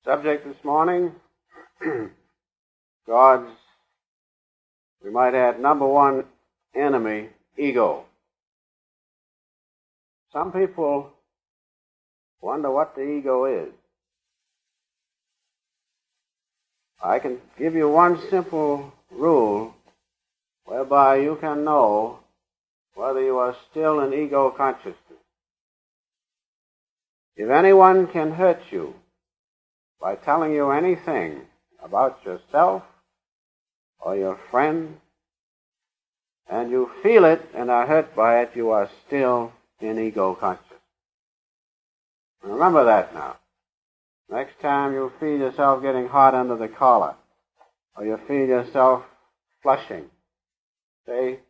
Subject this morning, God's, we might add, number one enemy, ego. Some people wonder what the ego is. I can give you one simple rule whereby you can know whether you are still in ego consciousness. If anyone can hurt you by telling you anything about yourself or your friend, and you feel it and are hurt by it, you are still in ego consciousness. Remember that now. Next time you feel yourself getting hot under the collar, or you feel yourself flushing, say,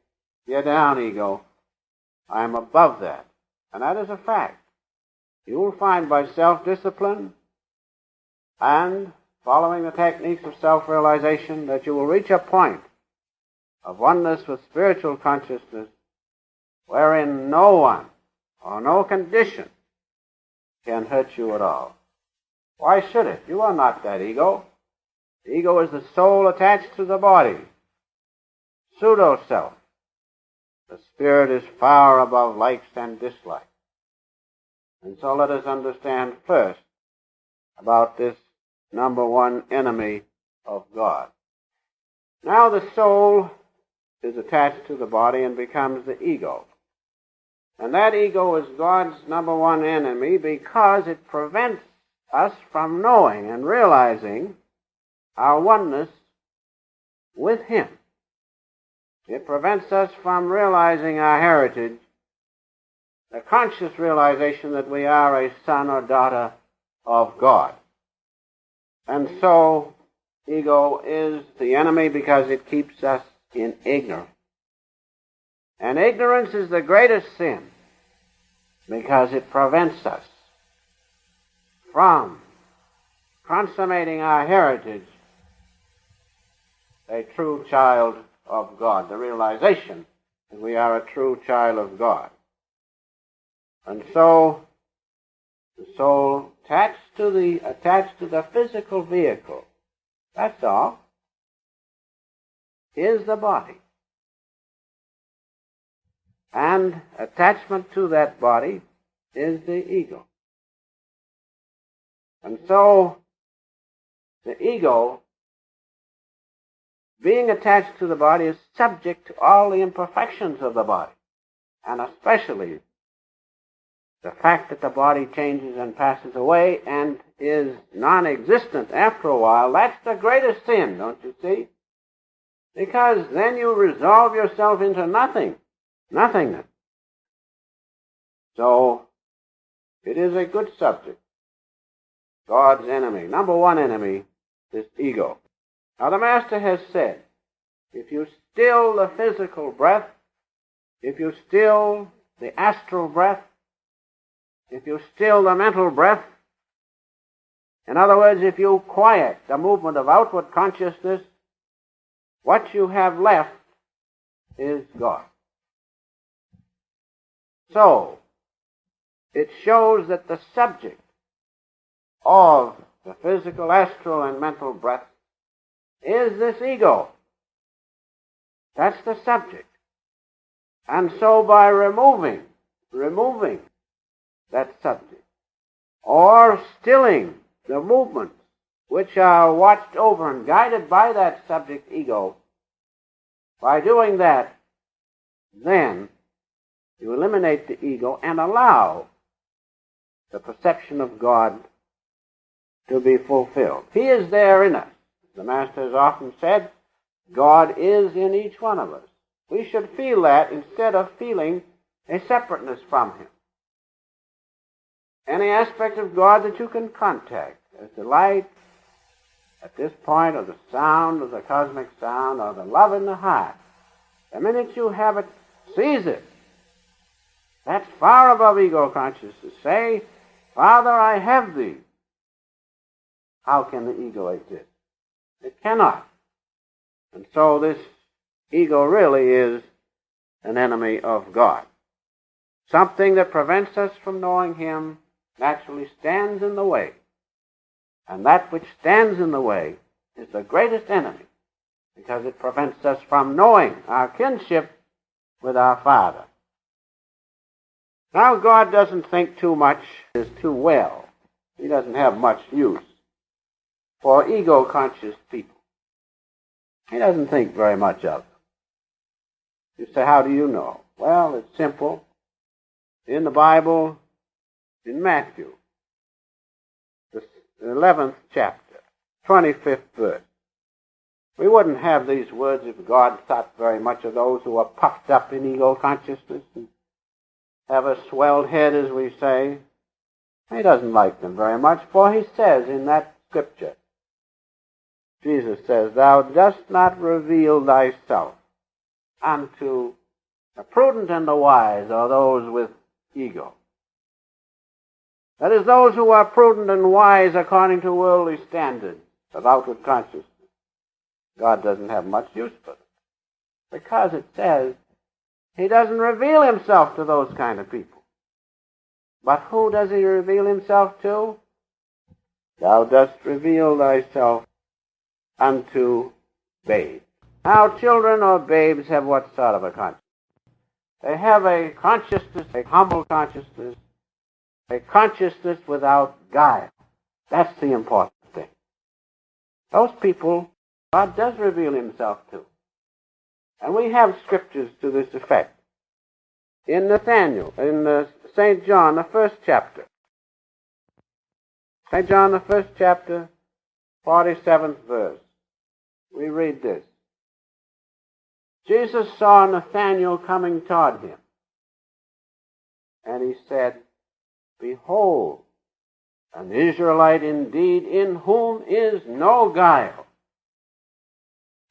"Get down, ego. I am above that." And that is a fact. You will find by self-discipline and following the techniques of self-realization that you will reach a point of oneness with spiritual consciousness wherein no one or no condition can hurt you at all. Why should it? You are not that ego. The ego is the soul attached to the body, pseudo-self. The spirit is far above likes and dislikes. And so let us understand first about this number one enemy of God. Now the soul is attached to the body and becomes the ego. And that ego is God's number one enemy because it prevents us from knowing and realizing our oneness with Him. It prevents us from realizing our heritage, the conscious realization that we are a son or daughter of God. And so, ego is the enemy because it keeps us in ignorance. And ignorance is the greatest sin because it prevents us from consummating our heritage, a true child of God, the realization that we are a true child of God. And so, the soul attached to the physical vehicle, that's all, is the body. And attachment to that body is the ego. And so, the ego, being attached to the body, is subject to all the imperfections of the body, and especially the fact that the body changes and passes away and is non-existent after a while. That's the greatest sin, don't you see? Because then you resolve yourself into nothingness. So, it is a good subject. God's enemy, number one enemy, is ego. Now the Master has said, if you still the physical breath, if you still the astral breath, if you still the mental breath, in other words, if you quiet the movement of outward consciousness, what you have left is God. So, it shows that the subject of the physical, astral, and mental breath is this ego. That's the subject. And so by removing that subject, or stilling the movements which are watched over and guided by that subject ego, by doing that, then you eliminate the ego and allow the perception of God to be fulfilled. He is there in us. The Master has often said, God is in each one of us. We should feel that instead of feeling a separateness from Him. Any aspect of God that you can contact, as the light at this point, or the sound of the cosmic sound, or the love in the heart, the minute you have it, seize it. That's far above ego consciousness. Say, Father, I have Thee. How can the ego exist? It cannot. And so this ego really is an enemy of God. Something that prevents us from knowing Him naturally stands in the way And that which stands in the way is the greatest enemy, because it prevents us from knowing our kinship with our Father. Now, God doesn't think too much is too well. He doesn't have much use for ego-conscious people. He doesn't think very much of them. You say, how do you know? Well, it's simple. In the Bible, in Matthew, the 11th chapter, 25th verse, we wouldn't have these words if God thought very much of those who are puffed up in ego consciousness and have a swelled head, as we say. He doesn't like them very much, for he says in that scripture, Jesus says, thou dost not reveal thyself unto the prudent and the wise, or those with ego. That is, those who are prudent and wise according to worldly standards of outward consciousness. God doesn't have much use for them, because it says he doesn't reveal himself to those kind of people. But who does he reveal himself to? Thou dost reveal thyself unto babes. Now, children or babes have what sort of a consciousness? They have a consciousness, a humble consciousness, a consciousness without guile. That's the important thing. Those people, God does reveal himself to. And we have scriptures to this effect. In Nathaniel, in St. John, the first chapter. St. John, the first chapter, 47th verse. We read this. Jesus saw Nathanael coming toward him, and he said, behold, an Israelite indeed, in whom is no guile.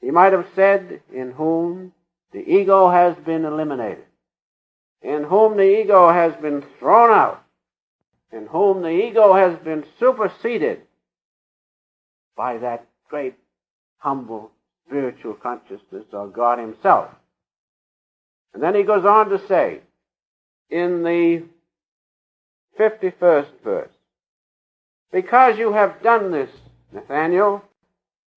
He might have said, in whom the ego has been eliminated, in whom the ego has been thrown out, in whom the ego has been superseded by that great, humble, spiritual consciousness of God himself. And then he goes on to say, in the 51st verse, because you have done this, Nathanael,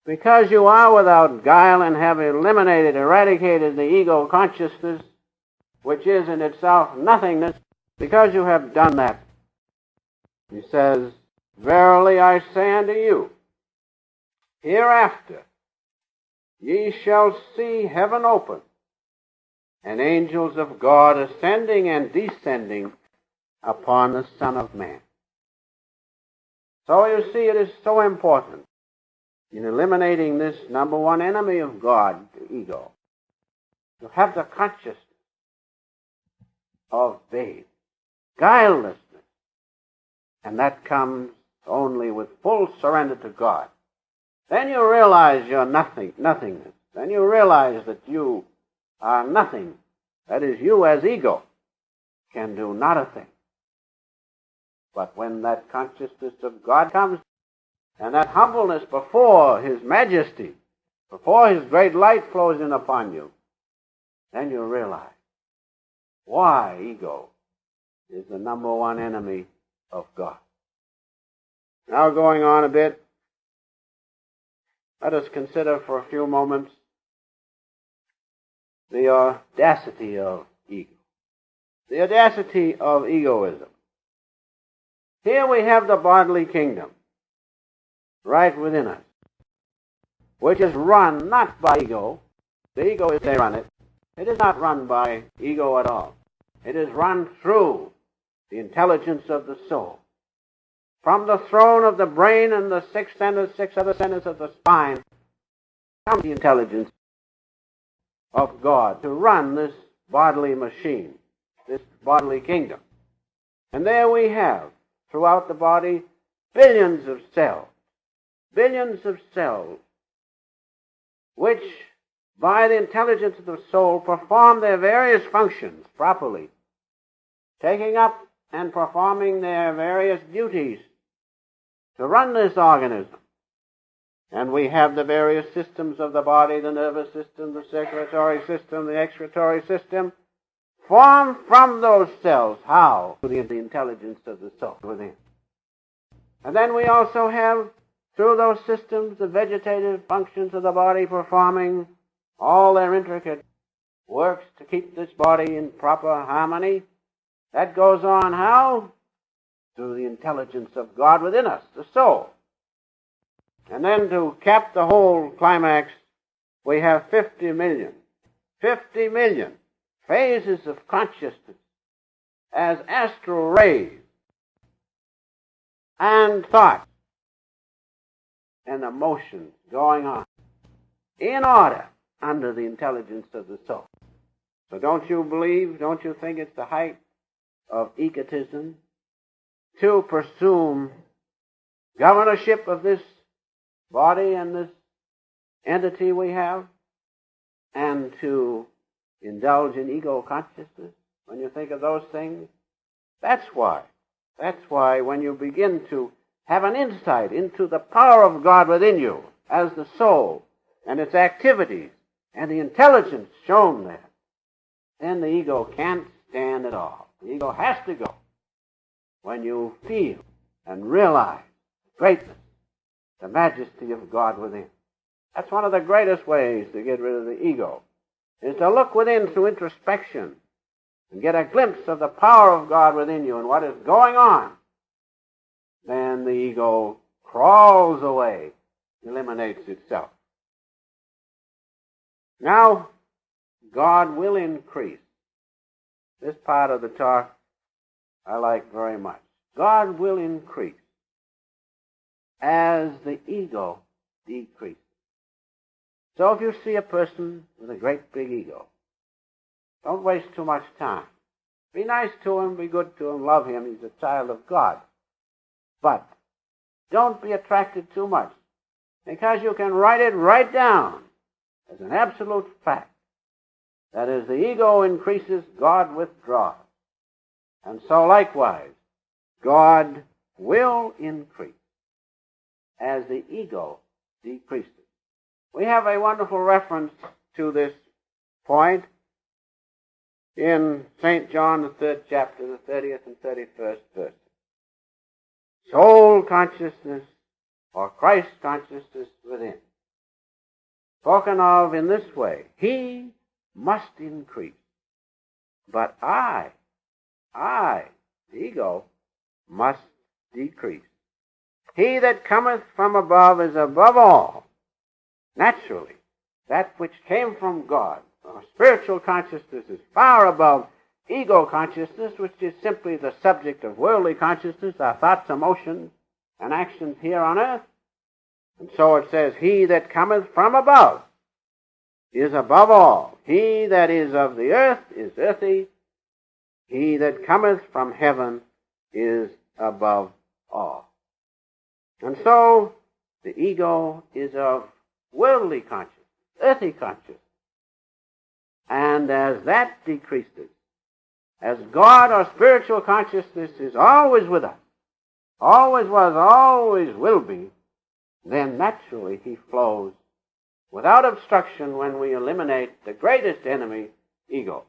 because you are without guile and have eliminated, eradicated the ego consciousness, which is in itself nothingness, because you have done that, he says, verily I say unto you, hereafter ye shall see heaven open, and angels of God ascending and descending upon the Son of Man. So you see, it is so important in eliminating this number one enemy of God, the ego, to have the consciousness of faith, guilelessness, and that comes only with full surrender to God. Then you realize your nothingness. Then you realize that you are nothing. That is, you as ego can do not a thing. But when that consciousness of God comes, and that humbleness before his majesty, before his great light flows in upon you, then you realize why ego is the number one enemy of God. Now going on a bit, let us consider for a few moments the audacity of ego. The audacity of egoism. Here we have the bodily kingdom right within us, which is run not by ego. The ego is they run it. It is not run by ego at all. It is run through the intelligence of the soul. From the throne of the brain and the six other centers of the spine comes the intelligence of God to run this bodily machine, this bodily kingdom. And there we have, throughout the body, billions of cells, which, by the intelligence of the soul, perform their various functions properly, taking up and performing their various duties to run this organism. And we have the various systems of the body, the nervous system, the circulatory system, the excretory system, formed from those cells. How? Through the intelligence of the soul within. And then we also have through those systems, the vegetative functions of the body performing all their intricate works to keep this body in proper harmony. That goes on how? Through the intelligence of God within us, the soul. And then to cap the whole climax, we have 50 million phases of consciousness as astral rays and thoughts and emotions going on in order under the intelligence of the soul. So don't you think it's the height of egotism to presume governorship of this body and this entity we have, and to indulge in ego consciousness when you think of those things? That's why when you begin to have an insight into the power of God within you as the soul and its activities and the intelligence shown there, then the ego can't stand at all. The ego has to go when you feel and realize the greatness, the majesty of God within. That's one of the greatest ways to get rid of the ego, is to look within through introspection and get a glimpse of the power of God within you and what is going on. Then the ego crawls away, eliminates itself. Now, God will increase. This part of the talk I like very much. God will increase as the ego decreases. So if you see a person with a great big ego, don't waste too much time. Be nice to him, be good to him, love him. He's a child of God. But don't be attracted too much, because you can write it right down as an absolute fact. That as the ego increases, God withdraws. And so likewise, God will increase as the ego decreases. We have a wonderful reference to this point in St. John, the 3rd chapter, the 30th and 31st verses. Soul consciousness, or Christ consciousness within, spoken of in this way: he must increase, but I, the ego, must decrease. He that cometh from above is above all. Naturally, that which came from God, or spiritual consciousness, is far above ego consciousness, which is simply the subject of worldly consciousness, our thoughts, emotions, and actions here on earth. And so it says, he that cometh from above is above all. He that is of the earth is earthy. He that cometh from heaven is above all. And so the ego is of worldly consciousness, earthy consciousness. And as that decreases, as God or spiritual consciousness is always with us, always was, always will be, then naturally he flows without obstruction when we eliminate the greatest enemy, ego.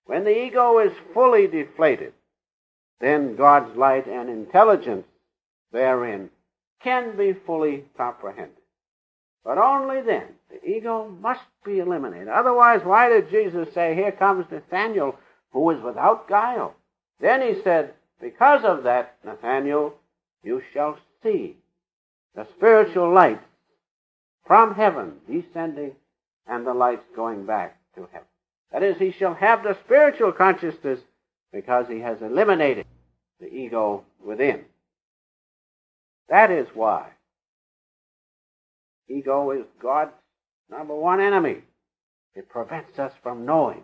When the ego is fully deflated, then God's light and intelligence therein can be fully comprehended. But only then. The ego must be eliminated. Otherwise, why did Jesus say, here comes Nathanael, who is without guile? Then he said, because of that, Nathanael, you shall see the spiritual light from heaven descending and the lights going back to heaven. That is, he shall have the spiritual consciousness because he has eliminated the ego within. That is why ego is God's number one enemy. It prevents us from knowing,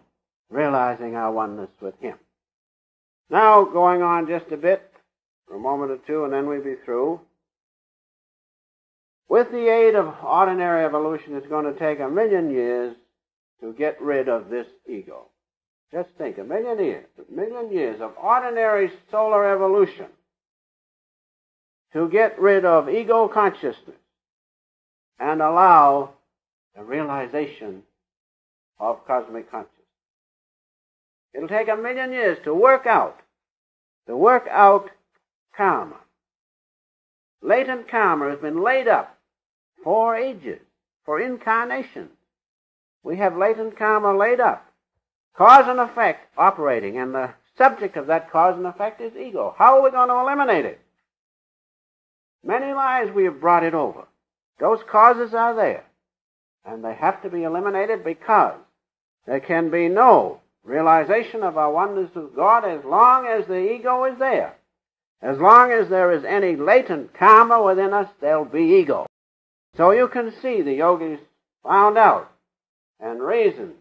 realizing our oneness with him. Now, going on just a bit, for a moment or two, and then we'll be through. With the aid of ordinary evolution, it's going to take 1,000,000 years to get rid of this ego. Just think, 1,000,000 years of ordinary solar evolution to get rid of ego consciousness and allow the realization of cosmic consciousness. It'll take 1,000,000 years to work out karma, latent karma has been laid up for ages, for incarnations. We have latent karma laid up, cause and effect operating, and the subject of that cause and effect is ego. How are we going to eliminate it? Many lives we have brought it over. Those causes are there, and they have to be eliminated because there can be no realization of our oneness with God as long as the ego is there. As long as there is any latent karma within us, there'll be ego. So you can see the yogis found out and reasoned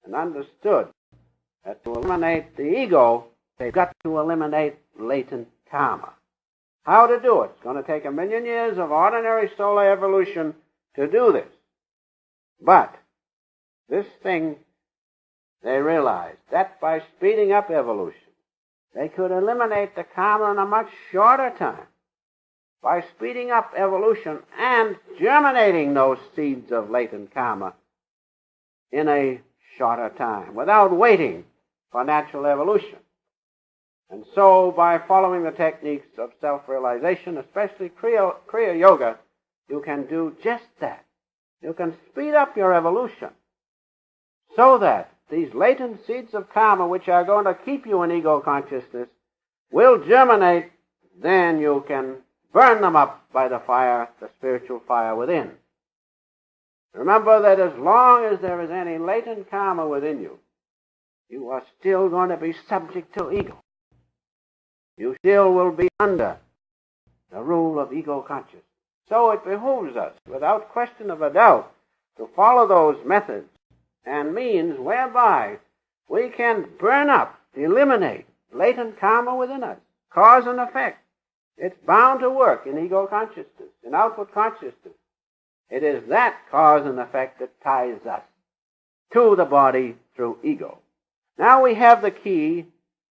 and understood that to eliminate the ego, they've got to eliminate latent karma. How to do it? It's going to take 1,000,000 years of ordinary solar evolution to do this. But this thing, they realized that by speeding up evolution, they could eliminate the karma in a much shorter time. By speeding up evolution and germinating those seeds of latent karma in a shorter time, without waiting for natural evolution. And so, by following the techniques of self-realization, especially Kriya Yoga, you can do just that. You can speed up your evolution so that these latent seeds of karma, which are going to keep you in ego consciousness, will germinate. Then you can burn them up by the fire, the spiritual fire within. Remember that as long as there is any latent karma within you, you are still going to be subject to ego. You still will be under the rule of ego consciousness. So it behooves us, without question of a doubt, to follow those methods and means whereby we can burn up, eliminate latent karma within us, cause and effect. It's bound to work in ego consciousness, in outward consciousness. It is that cause and effect that ties us to the body through ego. Now we have the key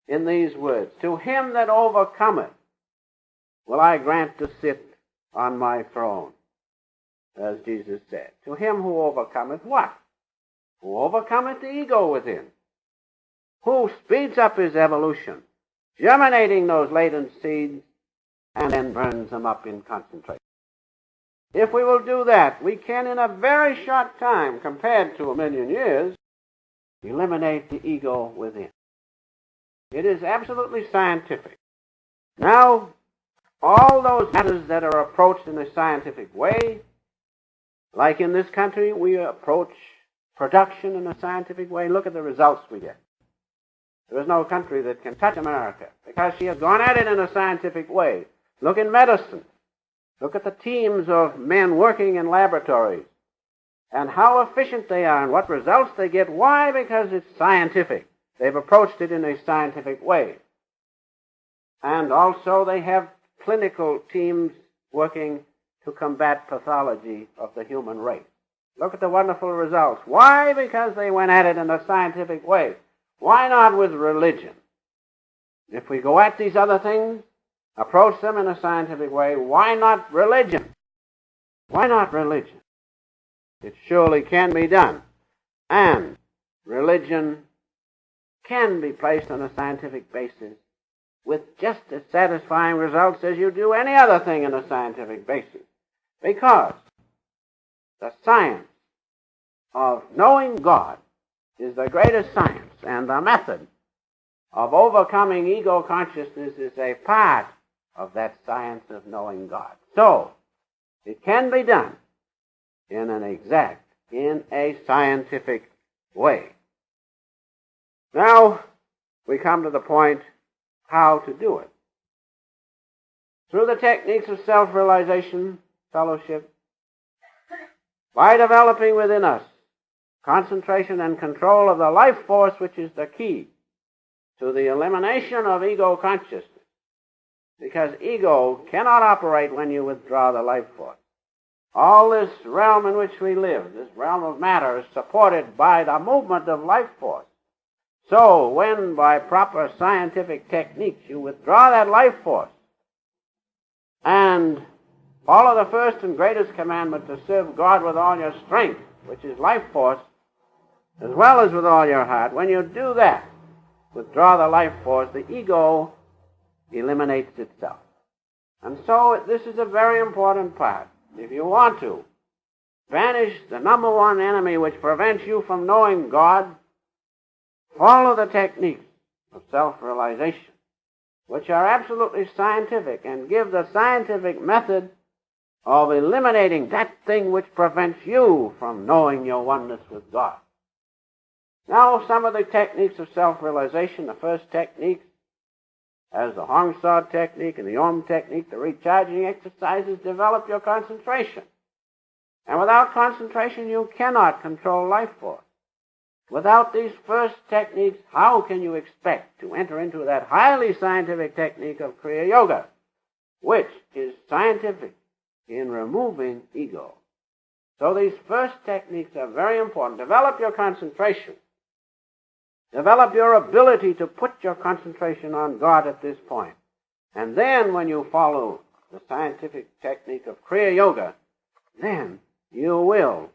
in these words. To him that overcometh will I grant to sit on my throne, as Jesus said. To him who overcometh what? Who overcometh the ego within. Who speeds up his evolution, germinating those latent seeds, and then burns them up in concentration. If we will do that, we can, in a very short time, compared to 1,000,000 years, eliminate the ego within. It is absolutely scientific. Now, all those matters that are approached in a scientific way, like in this country, we approach production in a scientific way. Look at the results we get. There is no country that can touch America because she has gone at it in a scientific way. Look in medicine. Look at the teams of men working in laboratories and how efficient they are and what results they get. Why? Because it's scientific. They've approached it in a scientific way. And also they have clinical teams working to combat pathology of the human race. Look at the wonderful results. Why? Because they went at it in a scientific way. Why not with religion? If we go at these other things, approach them in a scientific way, why not religion? Why not religion? It surely can be done. And religion can be placed on a scientific basis with just as satisfying results as you do any other thing on a scientific basis. Because the science of knowing God is the greatest science, and the method of overcoming ego consciousness is a part of that science of knowing God. So, it can be done in a scientific way. Now, we come to the point how to do it. Through the techniques of self-realization, fellowship, by developing within us concentration and control of the life force, which is the key to the elimination of ego consciousness. Because ego cannot operate when you withdraw the life force. All this realm in which we live, this realm of matter, is supported by the movement of life force. So, when by proper scientific techniques you withdraw that life force and follow the first and greatest commandment to serve God with all your strength, which is life force, as well as with all your heart, when you do that, withdraw the life force, the ego eliminates itself. And so this is a very important part. If you want to banish the number one enemy which prevents you from knowing God, follow the techniques of self-realization, which are absolutely scientific, and give the scientific method of eliminating that thing which prevents you from knowing your oneness with God. Now, some of the techniques of self-realization, the first technique, as the Hong Sau technique and the Om technique, the recharging exercises, develop your concentration. And without concentration, you cannot control life force. Without these first techniques, how can you expect to enter into that highly scientific technique of Kriya Yoga, which is scientific in removing ego? So these first techniques are very important. Develop your concentration. Develop your ability to put your concentration on God at this point. And then when you follow the scientific technique of Kriya Yoga, then you will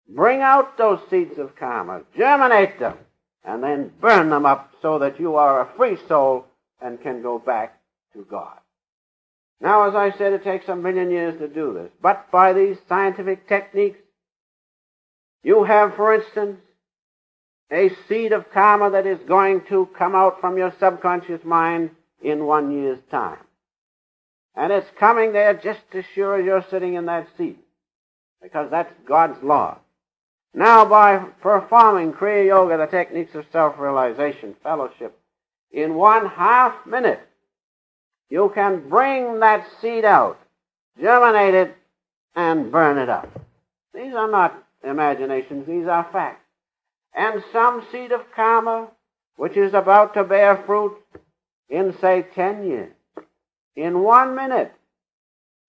bring out those seeds of karma, germinate them, and then burn them up so that you are a free soul and can go back to God. Now, as I said, it takes 1,000,000 years to do this. But by these scientific techniques, you have, for instance, a seed of karma that is going to come out from your subconscious mind in 1 year's time. And it's coming there just as sure as you're sitting in that seat, because that's God's law. Now, by performing Kriya Yoga, the techniques of self-realization, fellowship, in 1/2 minute, you can bring that seed out, germinate it, and burn it up. These are not imaginations, these are facts. And some seed of karma, which is about to bear fruit in, say, 10 years, in 1 minute,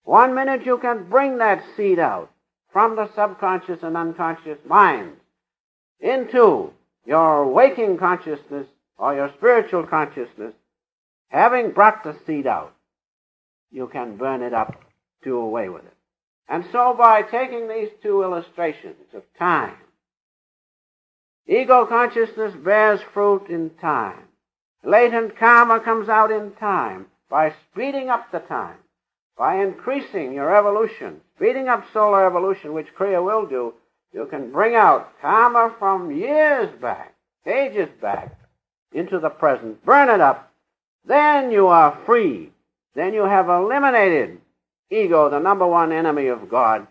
1 minute you can bring that seed out from the subconscious and unconscious minds into your waking consciousness or your spiritual consciousness. Having brought the seed out, you can burn it up, do away with it. And so by taking these two illustrations of time, ego consciousness bears fruit in time. Latent karma comes out in time. By speeding up the time, by increasing your evolution, speeding up solar evolution, which Kriya will do, you can bring out karma from years back, ages back, into the present, burn it up. Then you are free. Then you have eliminated ego, the number one enemy of God,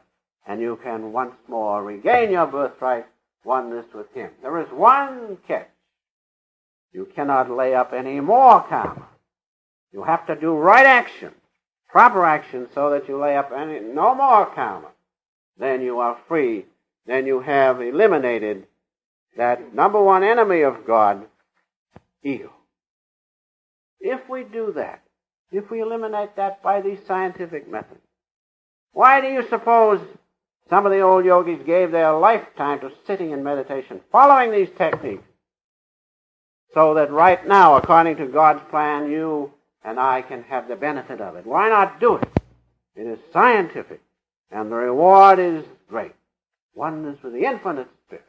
and you can once more regain your birthright, oneness with Him. There is one catch. You cannot lay up any more karma. You have to do right action, proper action, so that you lay up no more karma. Then you are free. Then you have eliminated that number one enemy of God, ego. If we do that, if we eliminate that by these scientific methods, why do you suppose some of the old yogis gave their lifetime to sitting in meditation, following these techniques, so that right now, according to God's plan, you and I can have the benefit of it? Why not do it? It is scientific, and the reward is great. Oneness with the infinite Spirit.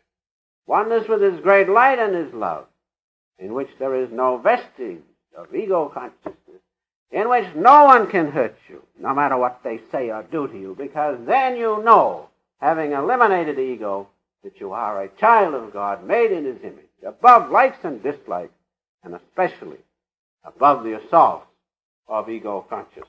Oneness with His great light and His love, in which there is no vestige of ego consciousness, in which no one can hurt you, no matter what they say or do to you, because then you know, having eliminated ego, that you are a child of God, made in His image, above likes and dislikes, and especially above the assaults of ego consciousness.